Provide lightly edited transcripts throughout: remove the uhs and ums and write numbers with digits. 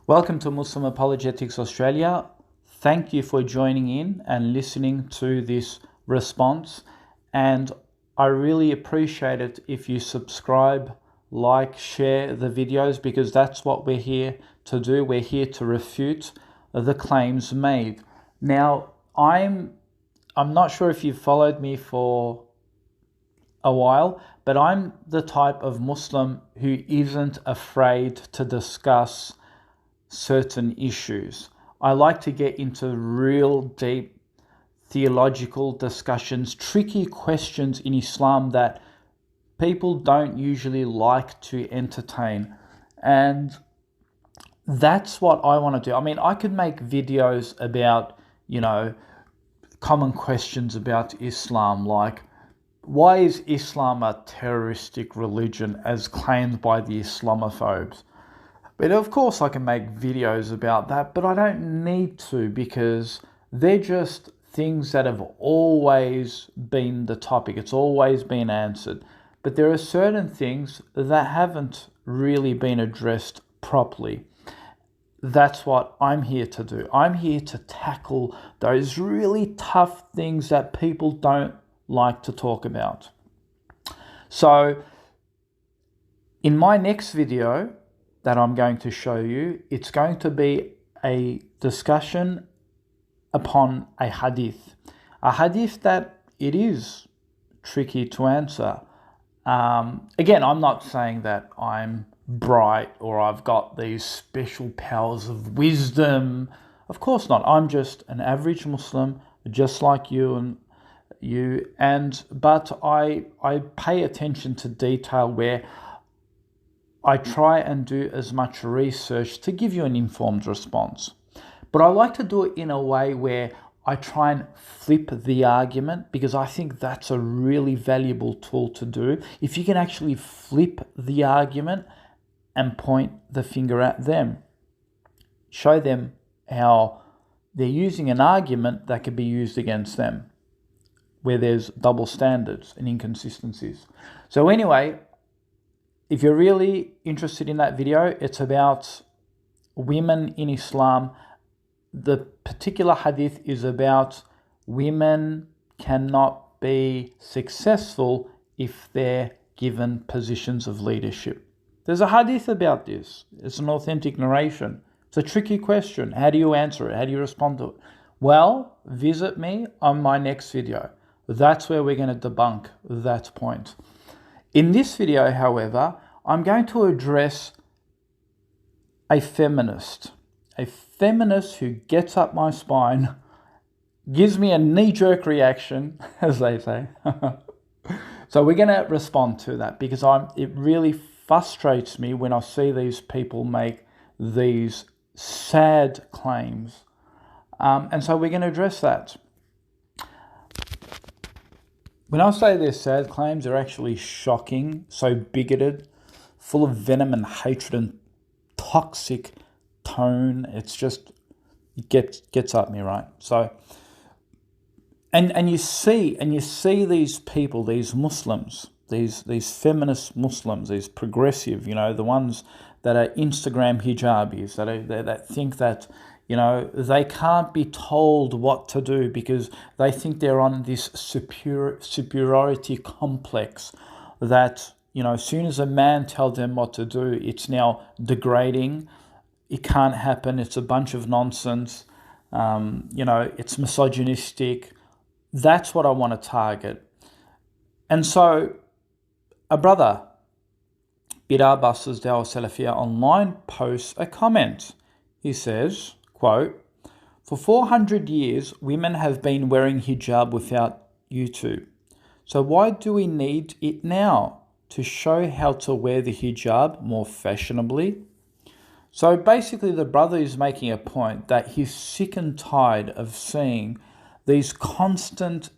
Welcome to Muslim Apologetics Australia. Thank you for joining in and listening to this response. And I really appreciate it if you subscribe, like, share the videos, because that's what we're here to do. We're here to refute the claims made. Now, I'm not sure if you've followed me for a while, but I'm the type of Muslim who isn't afraid to discuss certain issues. I like to get into real deep theological discussions, tricky questions in Islam that people don't usually like to entertain. And that's what I want to do. I mean, I could make videos about, common questions about Islam, like, why is Islam a terroristic religion as claimed by the Islamophobes? But of course I can make videos about that, but I don't need to, because they're just things that have always been the topic. It's always been answered. But there are certain things that haven't really been addressed properly. That's what I'm here to do. I'm here to tackle those really tough things that people don't like to talk about. So in my next video that I'm going to show you, it's going to be a discussion upon a hadith that it is tricky to answer. Again, I'm not saying that I'm bright or I've got these special powers of wisdom. Of course not. I'm just an average Muslim, just like you, but I pay attention to detail, where I try and do as much research to give you an informed response. But I like to do it in a way where I try and flip the argument, because I think that's a really valuable tool to do. If you can actually flip the argument and point the finger at them, show them how they're using an argument that could be used against them, where there's double standards and inconsistencies. So anyway, if you're really interested in that video, it's about women in Islam. The particular hadith is about women cannot be successful if they're given positions of leadership. There's a hadith about this. It's an authentic narration. It's a tricky question. How do you answer it? How do you respond to it? Well, visit me on my next video. That's where we're going to debunk that point. In this video, however, I'm going to address a feminist who gets up my spine, gives me a knee-jerk reaction, as they say. So we're going to respond to that, because it really frustrates me when I see these people make these sad claims. And so we're going to address that. When I say they're sad claims, they're actually shocking, so bigoted, full of venom and hatred and toxic tone. It's just, it gets at me, right? So, and you see these people, these Muslims, these feminist Muslims, these progressive, the ones that are Instagram hijabis, that think that, they can't be told what to do because they think they're on this superiority complex that, as soon as a man tells them what to do, it's now degrading. It can't happen. It's a bunch of nonsense. It's misogynistic. That's what I want to target. And so a brother, Bidar Busters Dawah Salafiyah Online, posts a comment. He says, quote, "For 400 years, women have been wearing hijab without YouTube. So why do we need it now? To show how to wear the hijab more fashionably?" So basically the brother is making a point that he's sick and tired of seeing these constant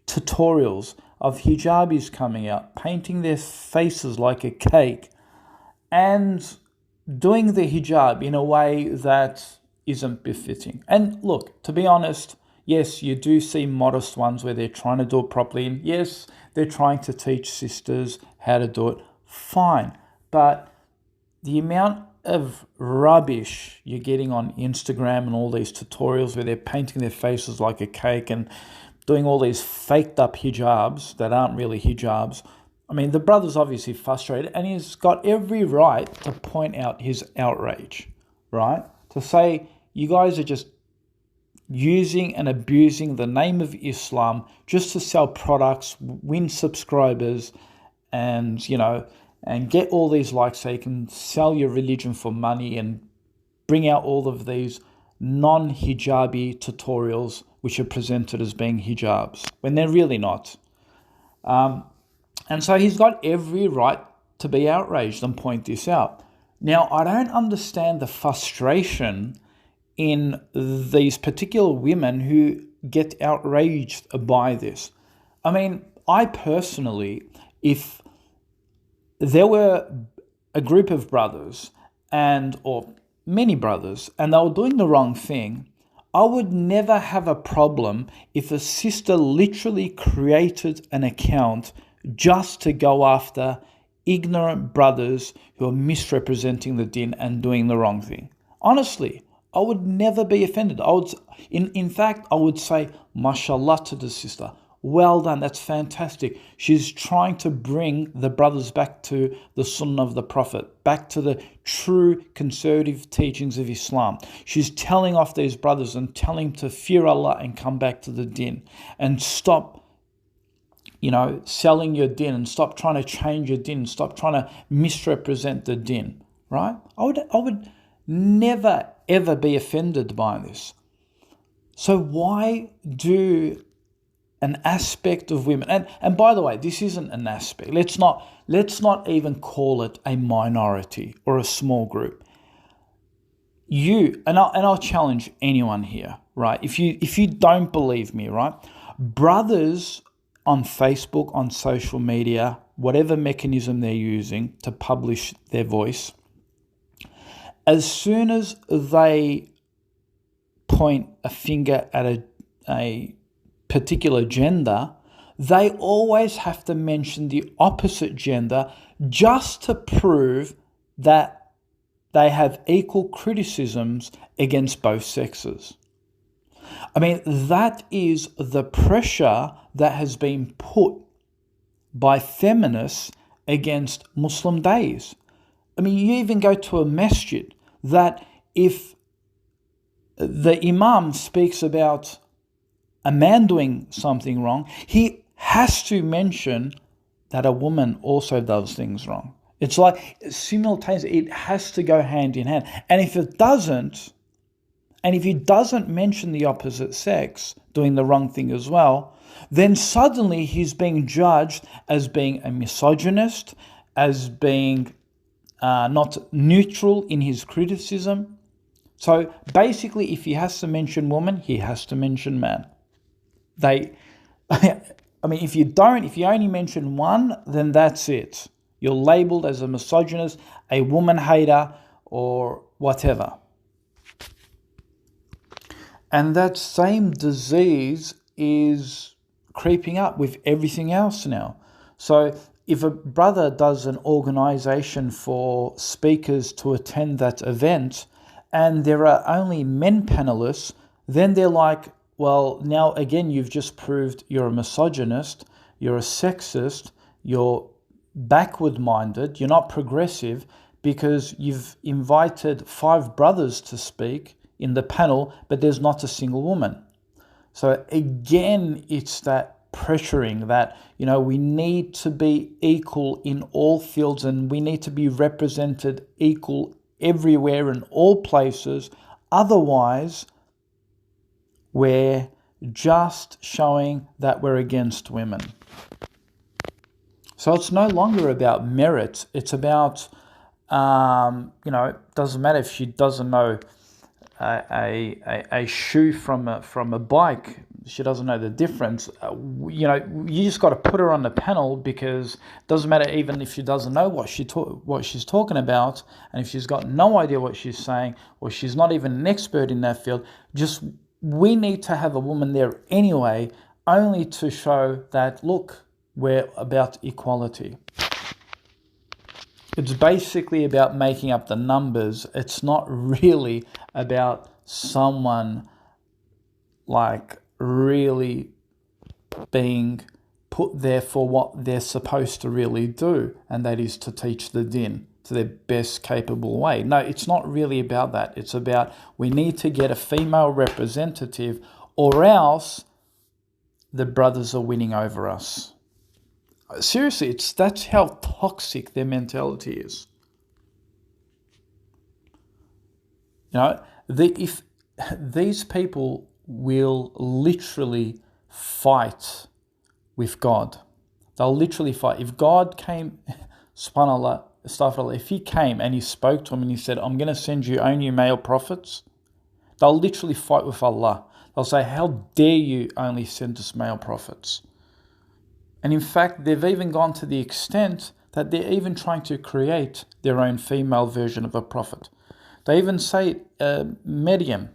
tutorials of hijabis coming out, painting their faces like a cake and doing the hijab in a way that isn't befitting. And look, to be honest, yes, you do see modest ones where they're trying to do it properly. And yes, they're trying to teach sisters how to do it. Fine. But the amount of rubbish you're getting on Instagram and all these tutorials where they're painting their faces like a cake and doing all these faked up hijabs that aren't really hijabs. I mean, the brother's obviously frustrated and he's got every right to point out his outrage, right? To say, you guys are just using and abusing the name of Islam just to sell products, win subscribers, and, and get all these likes so you can sell your religion for money and bring out all of these non-hijabi tutorials which are presented as being hijabs when they're really not. And so he's got every right to be outraged and point this out. Now, I don't understand the frustration in these particular women who get outraged by this. I mean, I personally, if there were a group of brothers or many brothers and they were doing the wrong thing, I would never have a problem if a sister literally created an account just to go after ignorant brothers who are misrepresenting the din and doing the wrong thing. Honestly, I would never be offended. In fact, I would say, mashallah to the sister. Well done, that's fantastic. She's trying to bring the brothers back to the sunnah of the Prophet, back to the true conservative teachings of Islam. She's telling off these brothers and telling them to fear Allah and come back to the din and stop, selling your din and stop trying to change your din, stop trying to misrepresent the din, right? I would never, ever be offended by this. So why do an aspect of women, and by the way, this isn't an aspect. Let's not even call it a minority or a small group. I'll challenge anyone here, right? If you don't believe me, right? Brothers on Facebook, on social media, whatever mechanism they're using to publish their voice, as soon as they point a finger at a particular gender, they always have to mention the opposite gender just to prove that they have equal criticisms against both sexes. I mean, that is the pressure that has been put by feminists against Muslim days. I mean, you even go to a masjid that if the imam speaks about a man doing something wrong, he has to mention that a woman also does things wrong. It's like simultaneously, it has to go hand in hand. And if it doesn't, and if he doesn't mention the opposite sex doing the wrong thing as well, then suddenly he's being judged as being a misogynist, as being not neutral in his criticism. So basically, if he has to mention woman, he has to mention man. If you only mention one, then that's it. You're labeled as a misogynist, a woman hater, or whatever. And that same disease is creeping up with everything else now. So if a brother does an organization for speakers to attend that event and there are only men panelists, then they're like, well, now again, you've just proved you're a misogynist, you're a sexist, you're backward-minded, you're not progressive because you've invited 5 brothers to speak in the panel, but there's not a single woman. So again, it's that pressuring that, we need to be equal in all fields and we need to be represented equal everywhere in all places. Otherwise, we're just showing that we're against women. So it's no longer about merit. It's about, it doesn't matter if she doesn't know a shoe from a bike. She doesn't know the difference. You just got to put her on the panel because it doesn't matter even if she doesn't know what she's talking about, and if she's got no idea what she's saying, or she's not even an expert in that field. We need to have a woman there anyway, only to show that, look, we're about equality. It's basically about making up the numbers. It's not really about someone like really being put there for what they're supposed to really do, and that is to teach the din to their best capable way. No, it's not really about that. It's about we need to get a female representative, or else the brothers are winning over us. Seriously, that's how toxic their mentality is. You know, if these people will literally fight with God. They'll literally fight. If God came, subhanAllah, astaghfirullah, if he came and he spoke to him and he said, I'm going to send you only male prophets, they'll literally fight with Allah. They'll say, how dare you only send us male prophets? And in fact, they've even gone to the extent that they're even trying to create their own female version of a prophet. They even say Maryam,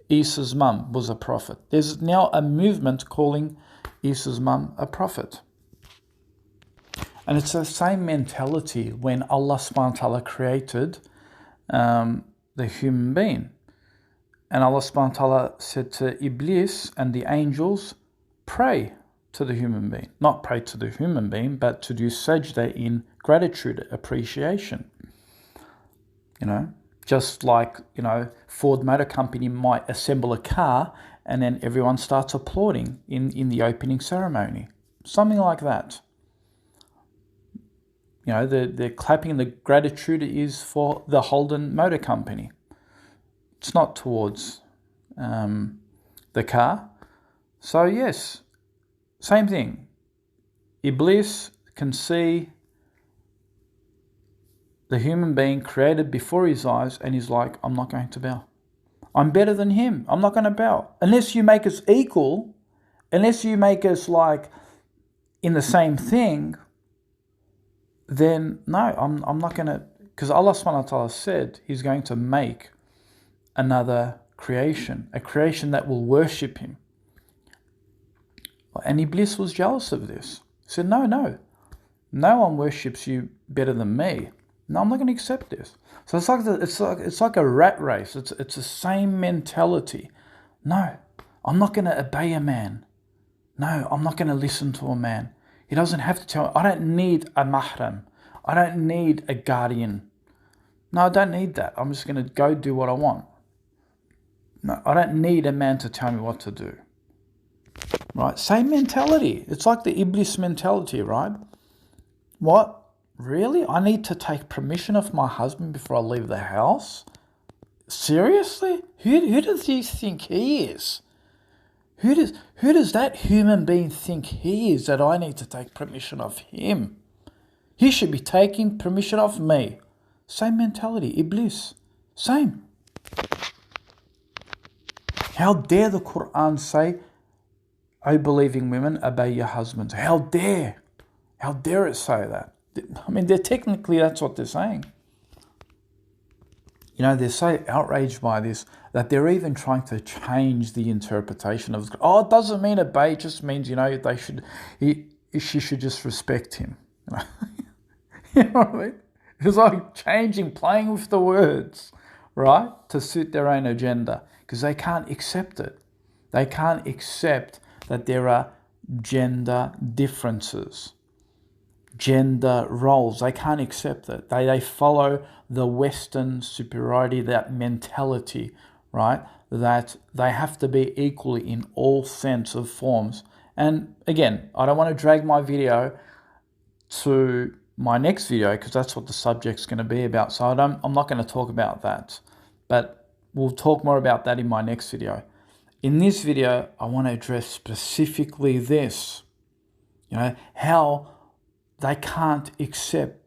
Isa's mum, was a prophet. There's now a movement calling Isa's mum a prophet. And it's the same mentality when Allah subhanahu wa ta'ala created the human being. And Allah subhanahu wa ta'ala said to Iblis and the angels, pray to the human being. Not pray to the human being, but to do sajda in gratitude, appreciation. You know, just like, you know, Ford Motor Company might assemble a car and then everyone starts applauding in the opening ceremony. Something like that. You know, they're clapping. The gratitude is for the Holden Motor Company. It's not towards the car. So yes, same thing. Iblis can see the human being created before his eyes and he's like, I'm not going to bow. I'm better than him. I'm not going to bow. Unless you make us equal, unless you make us like in the same thing, then no, I'm not going to, because Allah subhanahu wa ta'ala said he's going to make another creation, a creation that will worship him. And Iblis was jealous of this. He said, no one worships you better than me. No, I'm not going to accept this. So it's like a rat race. It's the same mentality. No, I'm not going to obey a man. No, I'm not going to listen to a man. He doesn't have to tell me. I don't need a mahram. I don't need a guardian. No, I don't need that. I'm just going to go do what I want. No, I don't need a man to tell me what to do. Right? Same mentality. It's like the Iblis mentality, right? What? Really? I need to take permission of my husband before I leave the house? Seriously? Who does he think he is? Who does that human being think he is that I need to take permission of him? He should be taking permission of me. Same mentality, Iblis. Same. How dare the Quran say, O believing women, obey your husbands? How dare? How dare it say that? I mean, technically that's what they're saying. You know, they're so outraged by this that they're even trying to change the interpretation of, it doesn't mean obey, it just means, you know, she should just respect him. You know what I mean? It's like playing with the words, right, to suit their own agenda, because they can't accept it. They can't accept that there are gender differences, gender roles. They can't accept it. They follow the Western superiority, that mentality, right? That they have to be equally in all sense of forms. And again, I don't want to drag my video to my next video because that's what the subject's going to be about. So I'm not going to talk about that, but we'll talk more about that in my next video. In this video, I want to address specifically this, you know, how they can't accept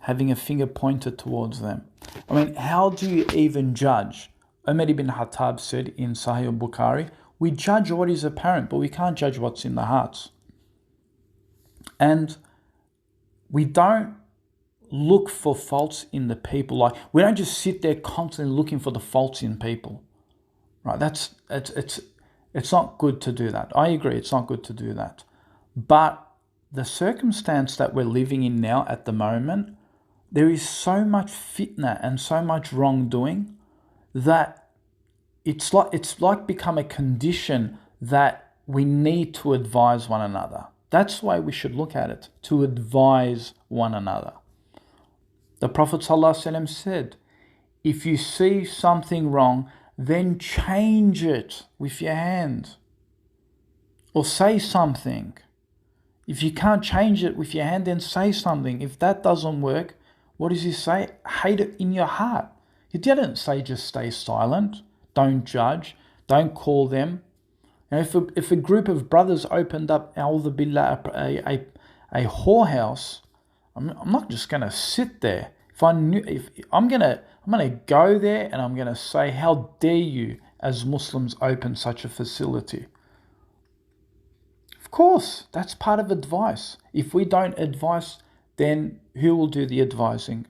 having a finger pointed towards them. I mean, how do you even judge? Umar ibn Khattab said in Sahih al-Bukhari, we judge what is apparent, but we can't judge what's in the hearts. And we don't look for faults in the people. Like, we don't just sit there constantly looking for the faults in people. Right? It's not good to do that. I agree, it's not good to do that. But the circumstance that we're living in now at the moment there is so much fitna and so much wrongdoing that it's like become a condition that we need to advise one another. That's the way we should look at it, to advise one another. The Prophet ﷺ said, if you see something wrong, then change it with your hand. Or say something. If you can't change it with your hand, then say something. If that doesn't work, what does he say? Hate it in your heart. He didn't say just stay silent, don't judge, don't call them. Now, if a group of brothers opened up, a'udhu billah, a whorehouse, I'm not just going to sit there. I'm gonna go there and I'm gonna say, how dare you as Muslims open such a facility? Of course, that's part of advice. If we don't advise, then who will do the advising?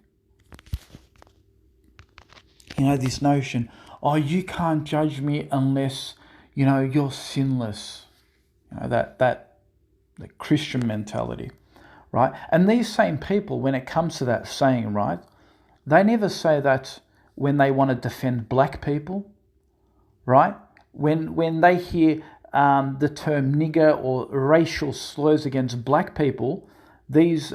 This notion, you can't judge me unless, you're sinless. The Christian mentality, right? And these same people, when it comes to that saying, right, they never say that when they want to defend black people, right? When they hear the term nigger or racial slurs against black people, these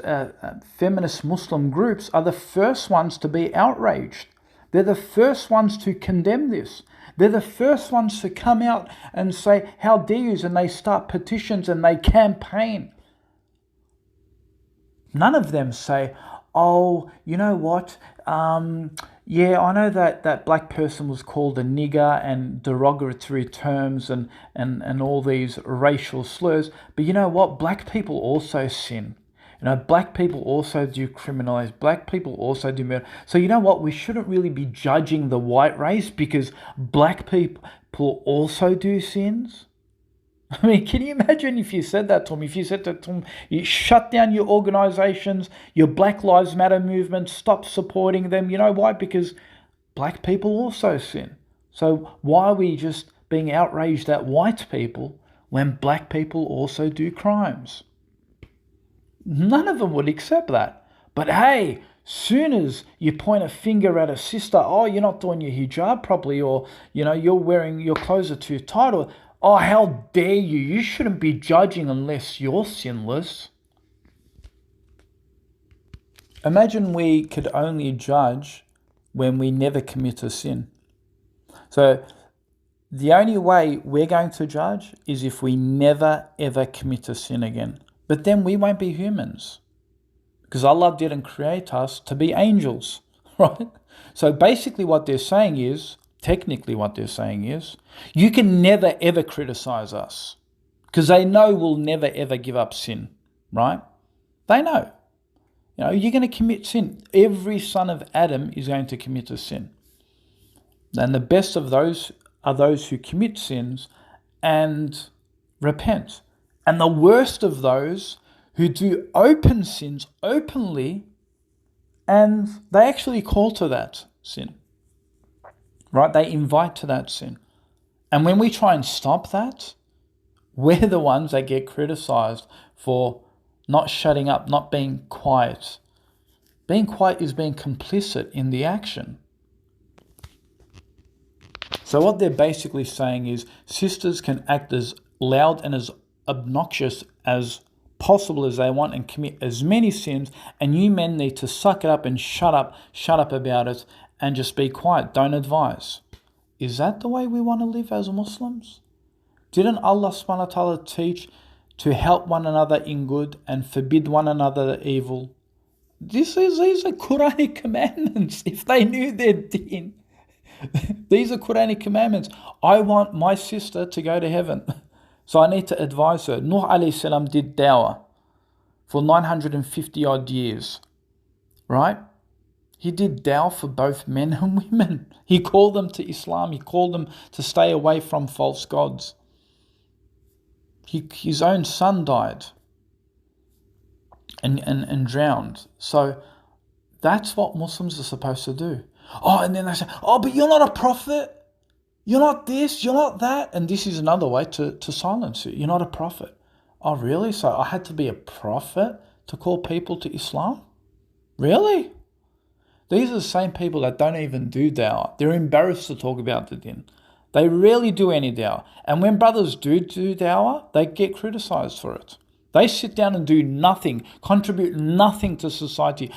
feminist Muslim groups are the first ones to be outraged. They're the first ones to condemn this. They're the first ones to come out and say, how dare you? And they start petitions and they campaign. None of them say, oh, you know what? Yeah, I know that black person was called a nigger and derogatory terms and all these racial slurs. But you know what? Black people also sin. Black people also do criminalize. Black people also do murder. So you know what? We shouldn't really be judging the white race because black people also do sins. I mean, can you imagine if you said that to him? If you said that to him, you shut down your organizations, your Black Lives Matter movement, stop supporting them. You know why? Because black people also sin. So why are we just being outraged at white people when black people also do crimes? None of them would accept that. But hey, soon as you point a finger at a sister, you're not doing your hijab properly, or you're wearing your clothes are too tight, or how dare you? You shouldn't be judging unless you're sinless. Imagine we could only judge when we never commit a sin. So the only way we're going to judge is if we never ever commit a sin again. But then we won't be humans, because Allah didn't create us to be angels, right? So basically technically what they're saying is, you can never ever criticize us, because they know we'll never ever give up sin, right? They know. You're going to commit sin. Every son of Adam is going to commit a sin. And the best of those are those who commit sins and repent. And the worst of those who do open sins openly, and they actually call to that sin, right? They invite to that sin. And when we try and stop that, we're the ones that get criticized for not shutting up, not being quiet. Being quiet is being complicit in the action. So what they're basically saying is, sisters can act as loud and as obnoxious as possible as they want and commit as many sins, and you men need to suck it up and shut up about it and just be quiet, don't advise. Is that the way we want to live as Muslims? Didn't Allah subhanahu wa ta'ala teach to help one another in good and forbid one another the evil? These are Quranic commandments. If they knew their deen, these are Quranic commandments. I want my sister to go to heaven, so I need to advise her. Nuh alayhi salam did dawah for 950 odd years, right? He did dawah for both men and women. He called them to Islam. He called them to stay away from false gods. His own son died and drowned. So that's what Muslims are supposed to do. And then they say, but you're not a prophet. You're not this, you're not that. And this is another way to silence you. You're not a prophet. Oh, really? So I had to be a prophet to call people to Islam? Really? These are the same people that don't even do dawah. They're embarrassed to talk about the din. They rarely do any dawah. And when brothers do dawah, they get criticized for it. They sit down and do nothing, contribute nothing to society.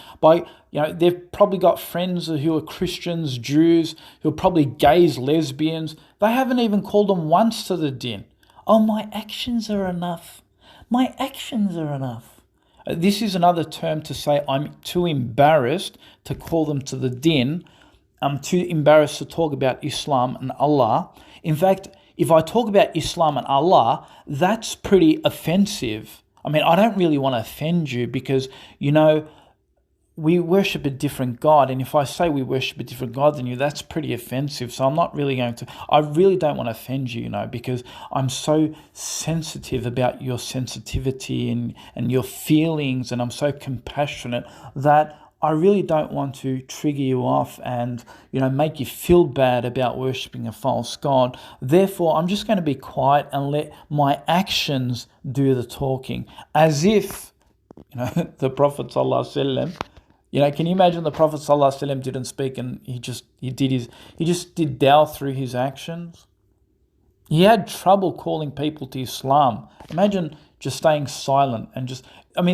They've probably got friends who are Christians, Jews, who are probably gays, lesbians. They haven't even called them once to the din. Oh, my actions are enough. My actions are enough. This is another term to say I'm too embarrassed to call them to the din. I'm too embarrassed to talk about Islam and Allah. In fact, if I talk about Islam and Allah, that's pretty offensive. I mean, I don't really want to offend you because, we worship a different God. And if I say we worship a different God than you, that's pretty offensive. So I'm not really I really don't want to offend you, because I'm so sensitive about your sensitivity and your feelings, and I'm so compassionate that I really don't want to trigger you off and, make you feel bad about worshipping a false God. Therefore, I'm just going to be quiet and let my actions do the talking. As if, the Prophet ﷺ, can you imagine the Prophet ﷺ didn't speak and he just did dawah through his actions? He had trouble calling people to Islam. Imagine just staying silent and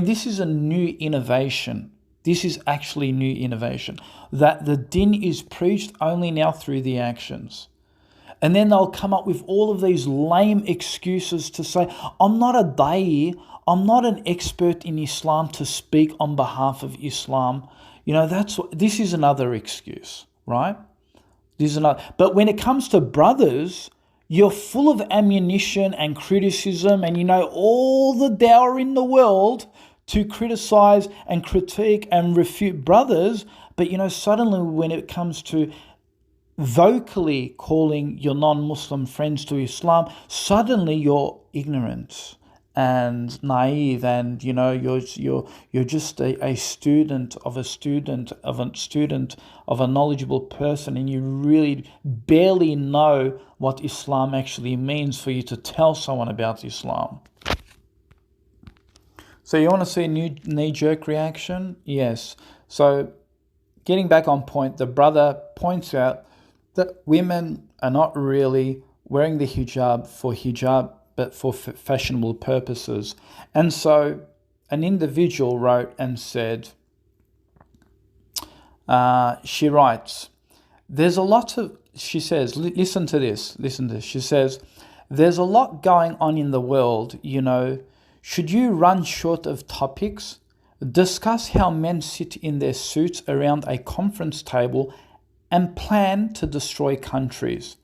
this is a new innovation. This is actually new innovation, that the din is preached only now through the actions. And then they'll come up with all of these lame excuses to say, I'm not a da'i, I'm not an expert in Islam to speak on behalf of Islam. This is another excuse, right? But when it comes to brothers, you're full of ammunition and criticism, and all the dawah in the world to criticize and critique and refute brothers. But suddenly when it comes to vocally calling your non-Muslim friends to Islam, suddenly you're ignorant and naive, and you're just a student of a knowledgeable person, and you really barely know what Islam actually means for you to tell someone about Islam. So you want to see a new knee-jerk reaction? Yes. So getting back on point, the brother points out that women are not really wearing the hijab, but for fashionable purposes. And so an individual wrote and said, she writes, she says, listen to this. She says, there's a lot going on in the world, Should you run short of topics? Discuss how men sit in their suits around a conference table and plan to destroy countries.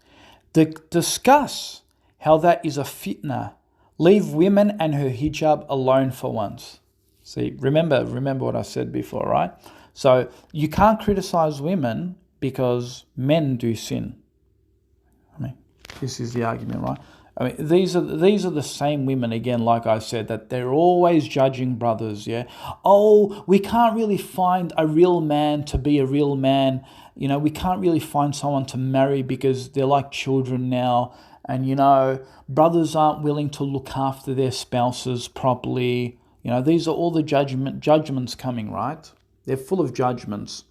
Discuss how that is a fitna. Leave women and her hijab alone for once. See, remember what I said before, right? So you can't criticize women because men do sin. This is the argument, right? These are the same women, again, like I said, that they're always judging brothers, yeah? Oh, we can't really find a real man to be a real man. We can't really find someone to marry because they're like children now. And, brothers aren't willing to look after their spouses properly. These are all the judgments coming, right? They're full of judgments.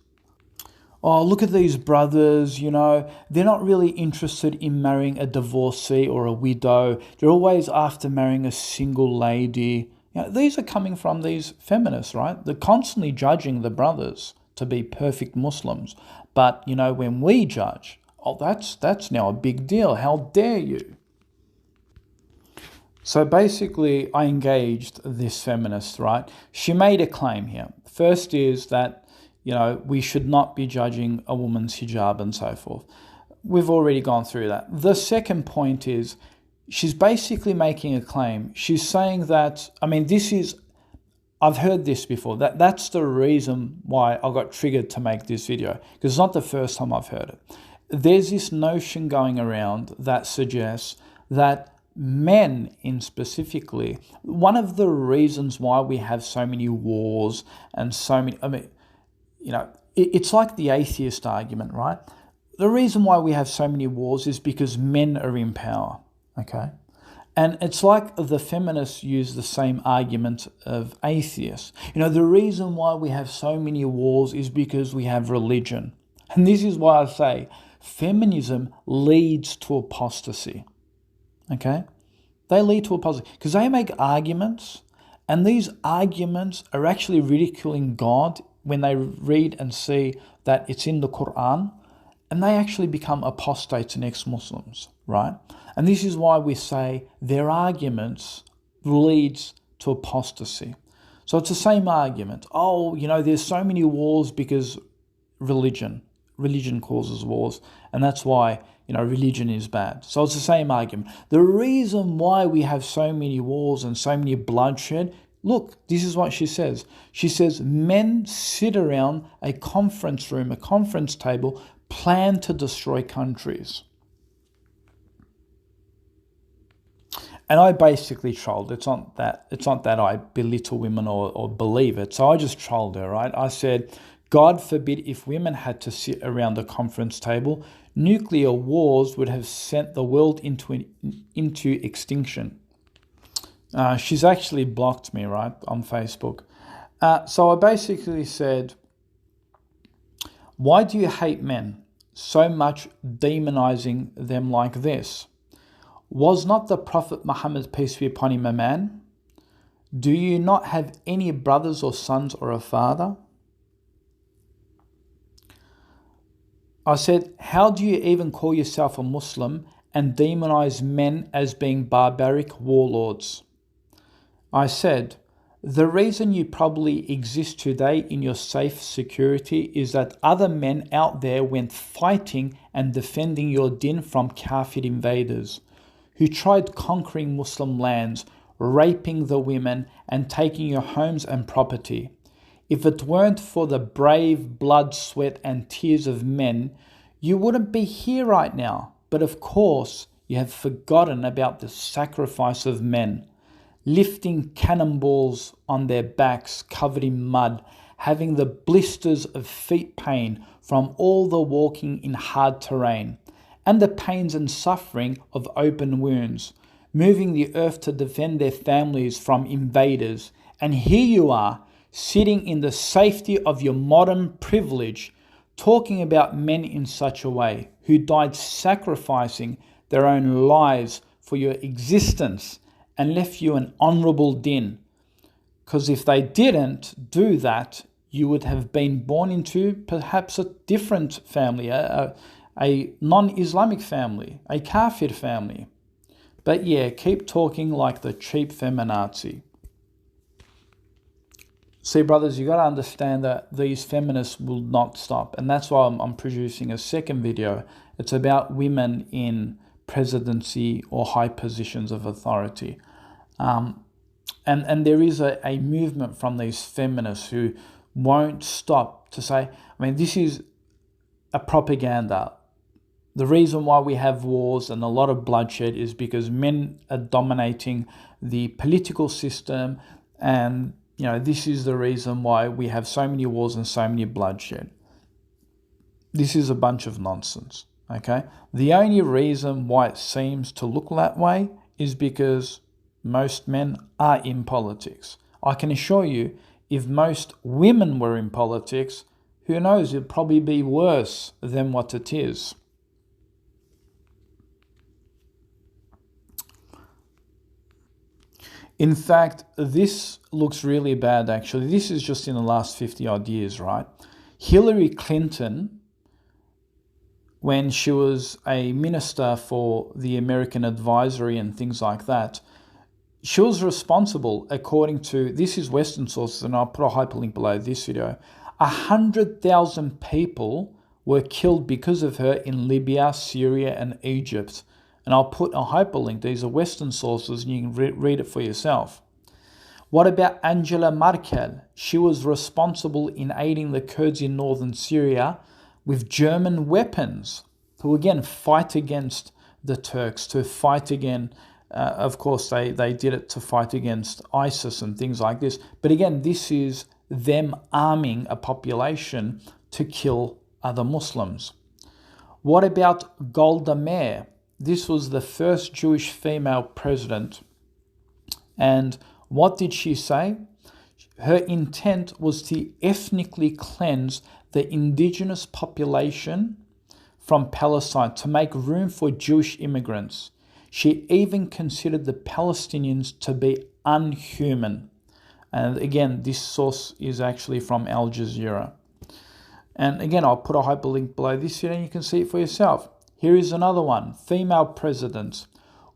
Oh, look at these brothers, they're not really interested in marrying a divorcee or a widow. They're always after marrying a single lady. These are coming from these feminists, right? They're constantly judging the brothers to be perfect Muslims. But, when we judge, oh, that's now a big deal. How dare you? So basically, I engaged this feminist, right? She made a claim here. First is that, we should not be judging a woman's hijab and so forth. We've already gone through that. The second point is she's basically making a claim. She's saying that, I've heard this before. That's the reason why I got triggered to make this video, because it's not the first time I've heard it. There's this notion going around that suggests that men specifically, one of the reasons why we have so many wars and so many, it's like the atheist argument, right? The reason why we have so many wars is because men are in power, okay? And it's like the feminists use the same argument of atheists. The reason why we have so many wars is because we have religion. And this is why I say feminism leads to apostasy. Okay? They lead to apostasy because they make arguments, and these arguments are actually ridiculing God when they read and see that it's in the Quran, and they actually become apostates and ex-Muslims, right? And this is why we say their arguments leads to apostasy. So it's the same argument. There's so many wars because religion causes wars, and that's why religion is bad. So it's the same argument. The reason why we have so many wars and so many bloodshed, look, this is what she says. She says men sit around a conference room, a conference table, plan to destroy countries. And I basically trolled. It's not that I belittle women or believe it. So I just trolled her, right? I said, God forbid if women had to sit around a conference table, nuclear wars would have sent the world into extinction. She's actually blocked me, right, on Facebook. So I basically said, why do you hate men so much, demonizing them like this? Was not the Prophet Muhammad, peace be upon him, a man? Do you not have any brothers or sons or a father? I said, how do you even call yourself a Muslim and demonize men as being barbaric warlords? I said, the reason you probably exist today in your safe security is that other men out there went fighting and defending your din from Kafir invaders who tried conquering Muslim lands, raping the women and taking your homes and property. If it weren't for the brave blood, sweat and tears of men, you wouldn't be here right now. But of course, you have forgotten about the sacrifice of men, lifting cannonballs on their backs covered in mud, having the blisters of feet pain from all the walking in hard terrain, and the pains and suffering of open wounds, moving the earth to defend their families from invaders. And here you are, sitting in the safety of your modern privilege, talking about men in such a way, who died sacrificing their own lives for your existence and left you an honourable din. Because if they didn't do that, you would have been born into perhaps a different family, a non-Islamic family, a Kafir family. But yeah, keep talking like the cheap feminazi. See, brothers, you got to understand that these feminists will not stop. And that's why I'm producing a second video. It's about women in presidency or high positions of authority. And there is a movement from these feminists who won't stop to say, this is a propaganda. The reason why we have wars and a lot of bloodshed is because men are dominating the political system, and this is the reason why we have so many wars and so many bloodshed. This is a bunch of nonsense, okay? The only reason why it seems to look that way is because most men are in politics. I can assure you, if most women were in politics, who knows, it'd probably be worse than what it is. In fact, this looks really bad, actually. This is just in the last 50 odd years, right? Hillary Clinton, when she was a minister for the American advisory and things like that, she was responsible, according to, this is Western sources, and I'll put a hyperlink below this video, 100,000 people were killed because of her in Libya, Syria, and Egypt. And I'll put a hyperlink. These are Western sources, and you can read it for yourself. What about Angela Markell? She was responsible in aiding the Kurds in northern Syria with German weapons, who again fight against the Turks, to fight again. Of course, they did it to fight against ISIS and things like this. But again, this is them arming a population to kill other Muslims. What about Golda Meir? this was the first Jewish female president. And what did she say? Her intent was to ethnically cleanse the indigenous population from Palestine to make room for Jewish immigrants. She even considered the Palestinians to be unhuman. And again, this source is actually from Al Jazeera. And again, I'll put a hyperlink below this here and you can see it for yourself. Here is another one, female president,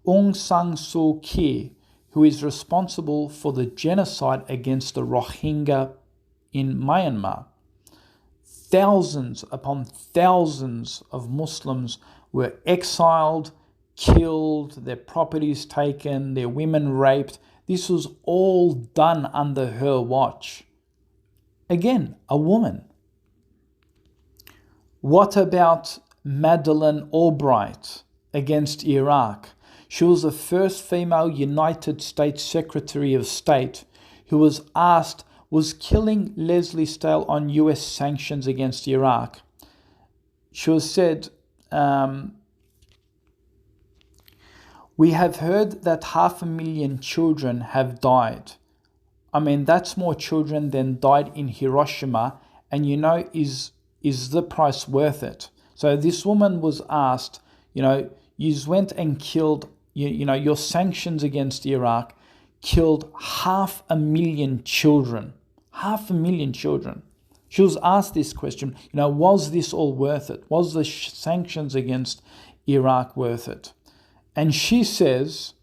Aung San Suu Kyi, who is responsible for the genocide against the Rohingya in Myanmar. Thousands upon thousands of Muslims were exiled, killed, their properties taken, their women raped. This was all done under her watch. Again, a woman. What about Madeleine Albright against Iraq? She was the first female United States Secretary of State who was asked, was killing Leslie Stahl on US sanctions against Iraq? She was said, we have heard that 500,000 children have died. I mean, that's more children than died in Hiroshima. And is the price worth it? So this woman was asked, you went and killed, your sanctions against Iraq killed 500,000 children. 500,000 children. She was asked this question, was this all worth it? Was the sanctions against Iraq worth it? And she says,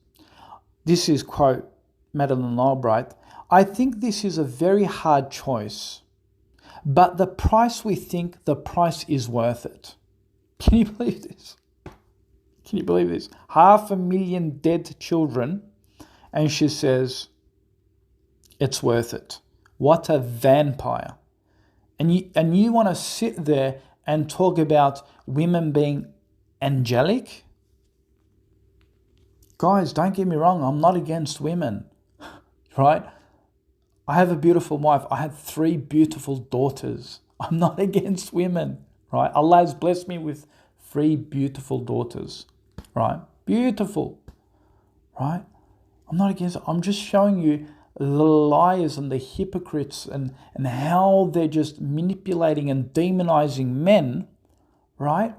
this is quote Madeleine Albright, I think this is a very hard choice, but we think the price is worth it. Can you believe this? Can you believe this? 500,000 dead children, and she says, it's worth it. What a vampire. And you want to sit there and talk about women being angelic? Guys, don't get me wrong, I'm not against women, right? I have a beautiful wife. I have 3 beautiful daughters. I'm not against women, right? Allah has blessed me with 3 beautiful daughters, right? Beautiful, right? I'm not against it. I'm just showing you the liars and the hypocrites and how they're just manipulating and demonizing men, right?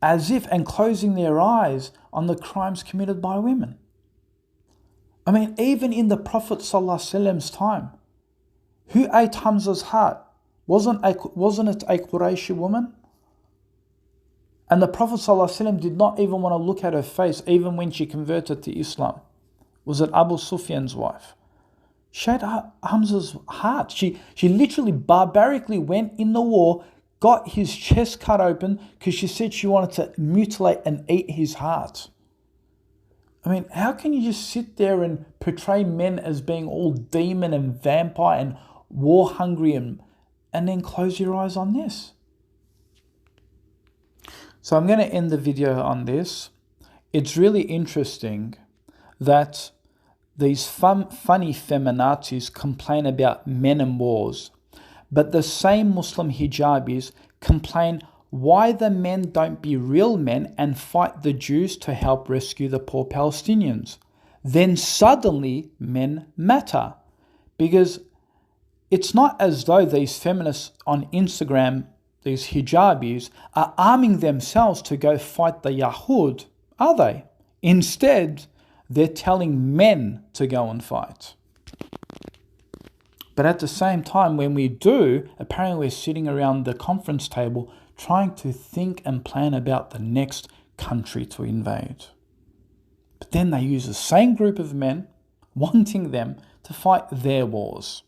As if, and closing their eyes on the crimes committed by women. I mean, even in the Prophet ﷺ's time, who ate Hamza's heart? Wasn't it a Qurayshi woman? And the Prophet ﷺ did not even want to look at her face, even when she converted to Islam. Was it Abu Sufyan's wife? She ate Hamza's heart. She literally barbarically went in the war, got his chest cut open because she said she wanted to mutilate and eat his heart. I mean, how can you just sit there and portray men as being all demon and vampire and war hungry and then close your eyes on this? So I'm going to end the video on this. It's really interesting that these funny feminazis complain about men and wars, but the same Muslim hijabis complain why the men don't be real men and fight the Jews to help rescue the poor Palestinians. Then suddenly men matter, because it's not as though these feminists on Instagram, these hijabis, are arming themselves to go fight the Yahud, are they? Instead, they're telling men to go and fight. But at the same time, when we do, apparently we're sitting around the conference table trying to think and plan about the next country to invade. But then they use the same group of men, wanting them to fight their wars.